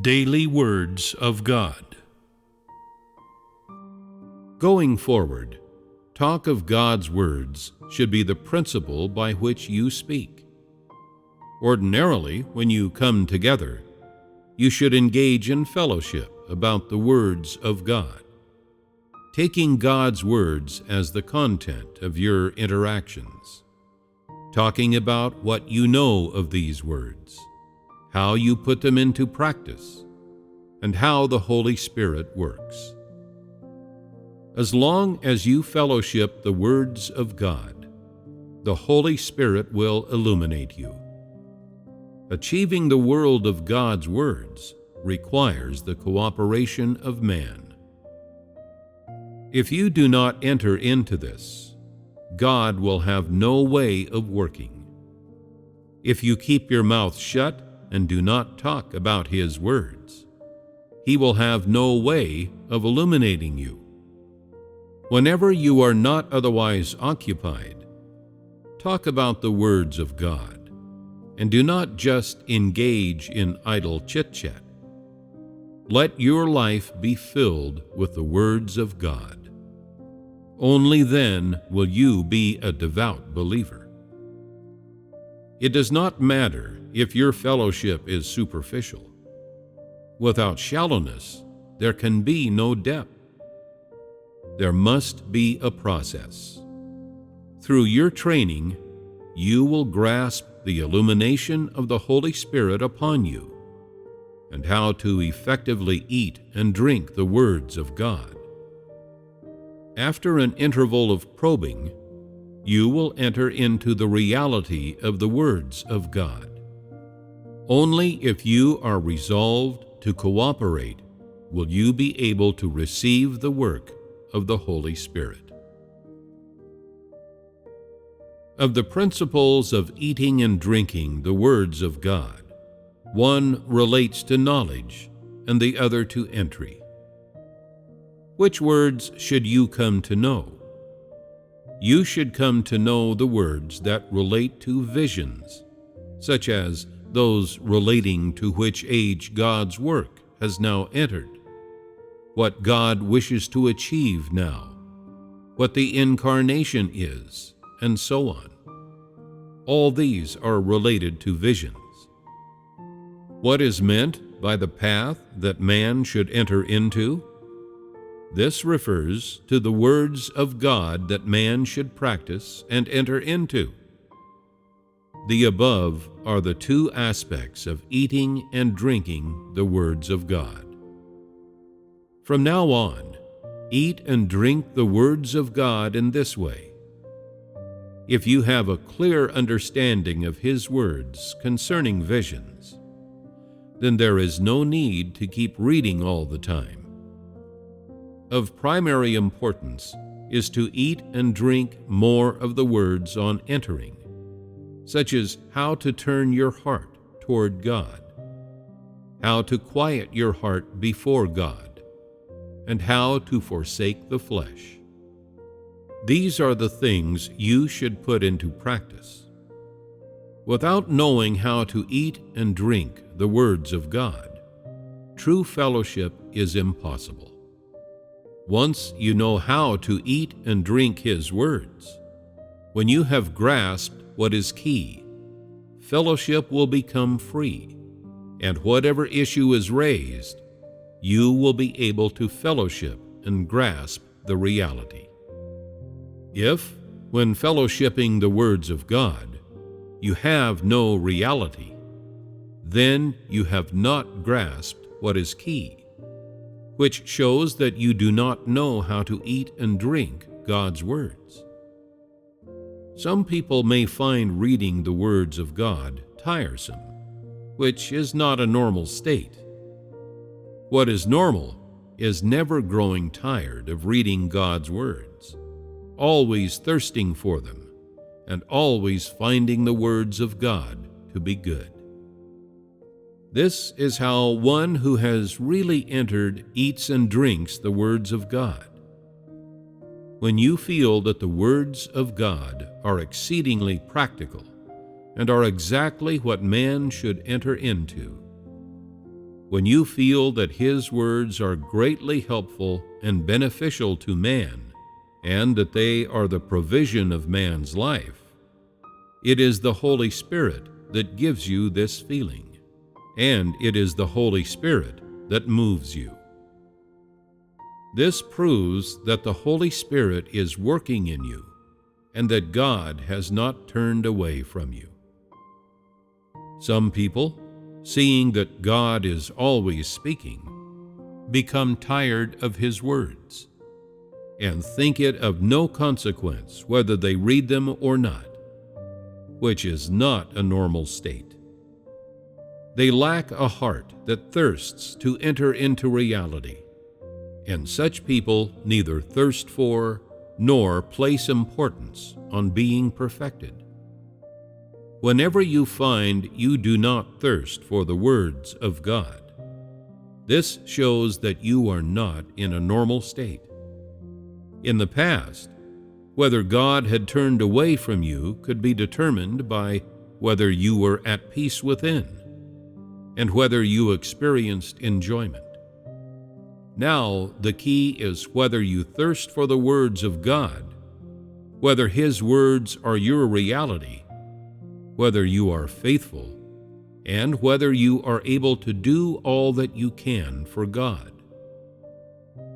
Daily Words of God. Going forward, talk of God's words should be the principle by which you speak. Ordinarily, when you come together, you should engage in fellowship about the words of God, taking God's words as the content of your interactions, talking about what you know of these words, how you put them into practice, and how the Holy Spirit works. As long as you fellowship the words of God, the Holy Spirit will illuminate you. Achieving the world of God's words requires the cooperation of man. If you do not enter into this, God will have no way of working. If you keep your mouth shut and do not talk about His words, He will have no way of illuminating you. Whenever you are not otherwise occupied, talk about the words of God, and do not just engage in idle chit-chat. Let your life be filled with the words of God. Only then will you be a devout believer. It does not matter if your fellowship is superficial. Without shallowness, there can be no depth. There must be a process. Through your training, you will grasp the illumination of the Holy Spirit upon you, and how to effectively eat and drink the words of God. After an interval of probing, you will enter into the reality of the words of God. Only if you are resolved to cooperate will you be able to receive the work of the Holy Spirit. Of the principles of eating and drinking the words of God, one relates to knowledge and the other to entry. Which words should you come to know? You should come to know the words that relate to visions, such as those relating to which age God's work has now entered, what God wishes to achieve now, what the incarnation is, and so on. All these are related to visions. What is meant by the path that man should enter into? This refers to the words of God that man should practice and enter into. The above are the two aspects of eating and drinking the words of God. From now on, eat and drink the words of God in this way. If you have a clear understanding of His words concerning visions, then there is no need to keep reading all the time. Of primary importance is to eat and drink more of the words on entering, such as how to turn your heart toward God, how to quiet your heart before God, and how to forsake the flesh. These are the things you should put into practice. Without knowing how to eat and drink the words of God, true fellowship is impossible. Once you know how to eat and drink His words, when you have grasped what is key, fellowship will become free, and whatever issue is raised, you will be able to fellowship and grasp the reality. If, when fellowshipping the words of God, you have no reality, then you have not grasped what is key, which shows that you do not know how to eat and drink God's words. Some people may find reading the words of God tiresome, which is not a normal state. What is normal is never growing tired of reading God's words, always thirsting for them, and always finding the words of God to be good. This is how one who has really entered eats and drinks the words of God. When you feel that the words of God are exceedingly practical and are exactly what man should enter into, when you feel that His words are greatly helpful and beneficial to man, and that they are the provision of man's life, it is the Holy Spirit that gives you this feeling, and it is the Holy Spirit that moves you. This proves that the Holy Spirit is working in you, and that God has not turned away from you. Some people, seeing that God is always speaking, become tired of His words, and think it of no consequence whether they read them or not, which is not a normal state. They lack a heart that thirsts to enter into reality, and such people neither thirst for nor place importance on being perfected. Whenever you find you do not thirst for the words of God, this shows that you are not in a normal state. In the past, whether God had turned away from you could be determined by whether you were at peace within, and whether you experienced enjoyment. Now the key is whether you thirst for the words of God, whether His words are your reality, whether you are faithful, and whether you are able to do all that you can for God.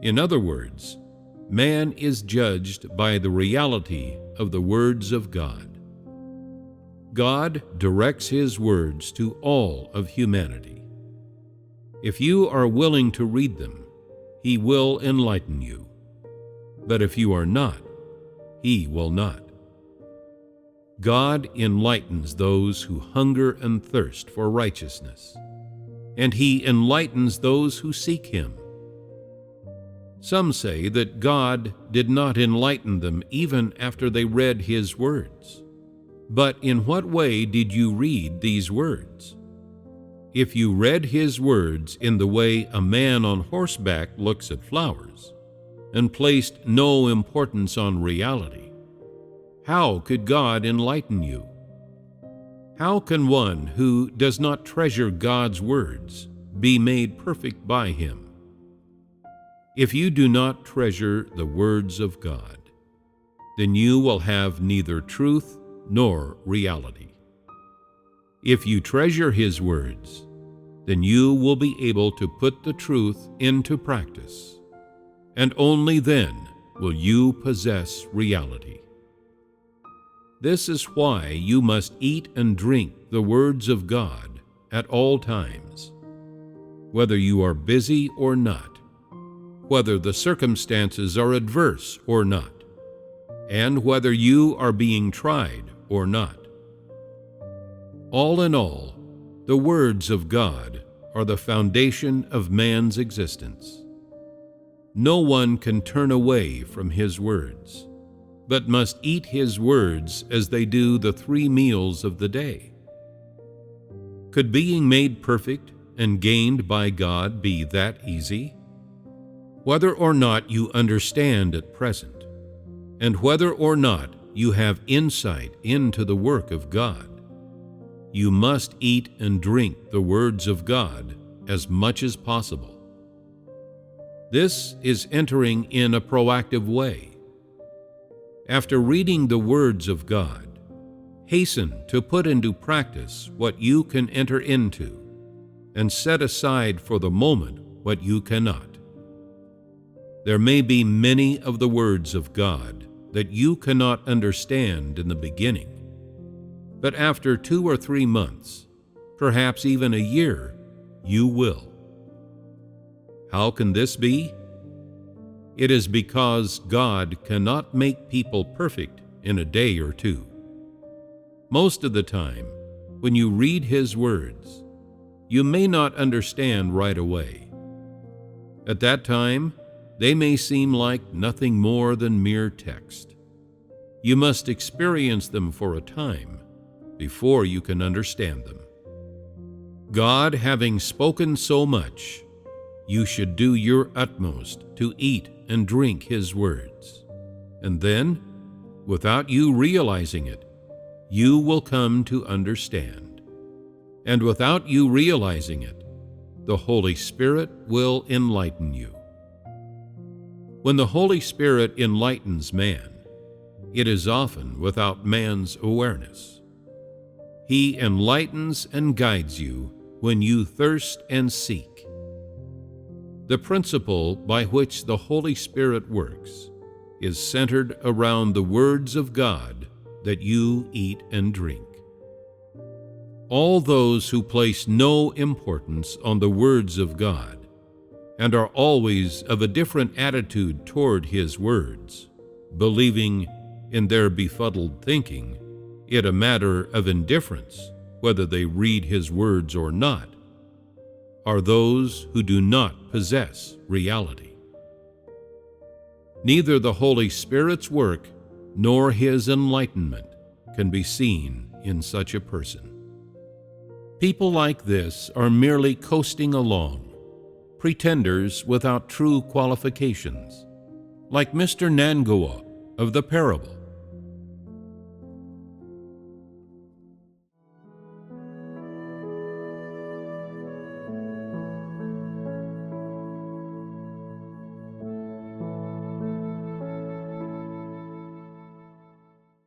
In other words, man is judged by the reality of the words of God. God directs His words to all of humanity. If you are willing to read them, He will enlighten you. But if you are not, He will not. God enlightens those who hunger and thirst for righteousness, and He enlightens those who seek Him. Some say that God did not enlighten them even after they read His words. But in what way did you read these words? If you read His words in the way a man on horseback looks at flowers, and placed no importance on reality, how could God enlighten you? How can one who does not treasure God's words be made perfect by Him? If you do not treasure the words of God, then you will have neither truth nor reality. If you treasure His words, then you will be able to put the truth into practice, and only then will you possess reality. This is why you must eat and drink the words of God at all times, whether you are busy or not, whether the circumstances are adverse or not, and whether you are being tried or not. All in all, the words of God are the foundation of man's existence. No one can turn away from His words, but must eat His words as they do the 3 meals of the day. Could being made perfect and gained by God be that easy? Whether or not you understand at present, and whether or not you have insight into the work of God, you must eat and drink the words of God as much as possible. This is entering in a proactive way. After reading the words of God, hasten to put into practice what you can enter into, and set aside for the moment what you cannot. There may be many of the words of God that you cannot understand in the beginning, but after 2 or 3 months, perhaps even a year, you will. How can this be? It is because God cannot make people perfect in a day or 2. Most of the time, when you read His words, you may not understand right away. At that time, they may seem like nothing more than mere text. You must experience them for a time before you can understand them. God having spoken so much, you should do your utmost to eat and drink His words, and then, without you realizing it, you will come to understand. And without you realizing it, the Holy Spirit will enlighten you. When the Holy Spirit enlightens man, it is often without man's awareness. He enlightens and guides you when you thirst and seek. The principle by which the Holy Spirit works is centered around the words of God that you eat and drink. All those who place no importance on the words of God and are always of a different attitude toward His words, believing in their befuddled thinking it a matter of indifference whether they read His words or not, are those who do not possess reality. Neither the Holy Spirit's work nor His enlightenment can be seen in such a person. People like this are merely coasting along, pretenders without true qualifications, like Mr. Nangoa of the parable.